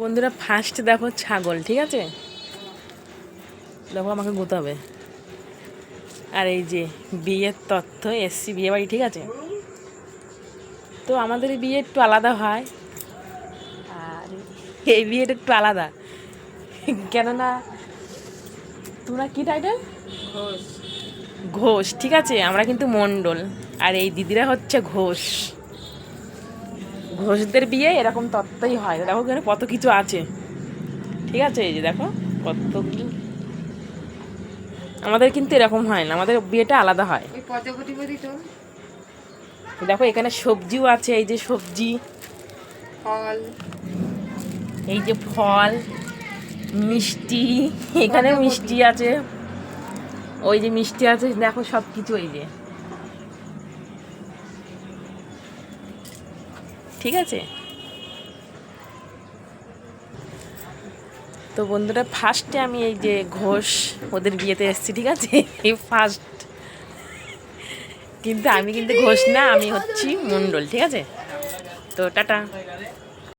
বন্ধুরা ফার্স্ট দেখো ছাগল, ঠিক আছে, দেখো আমাকে গোতাবে। আর এই যে বিয়ের তথ্য, এসছি বিয়ে বাড়ি, ঠিক আছে। তো আমাদের এই বিয়ে একটু আলাদা হয়, আর এই বিয়েটা একটু আলাদা, কেননা তোমরা কি টাইটেল? ঘোষ। ঘোষ, ঠিক আছে, আমরা কিন্তু মণ্ডল। আর এই দিদিরা হচ্ছে ঘোষ। ঘোষদের বিয়ে এরকম তত্ত্বই হয়। দেখো এখানে কত কিছু আছে, ঠিক আছে, এই যে দেখো কতগুলো। আমাদের কিন্তু এরকম হয় না, আমাদের বিয়েটা আলাদা হয়। ওই পদ্মপতি তো দেখো এখানে সবজিও আছে, এই যে সবজি, ফল, এই যে ফল, মিষ্টি, এখানে মিষ্টি আছে, ওই যে মিষ্টি আছে, দেখো সব কিছু, এই যে, ঠিক আছে। তো বন্ধুরা ফার্স্টে আমি এই যে ঘোষ ওদের বিয়েতে এসেছি, ঠিক আছে, এই ফার্স্ট। কিন্তু আমি কিন্তু ঘোষ না, আমি হচ্ছি মণ্ডল, ঠিক আছে। তো টাটা।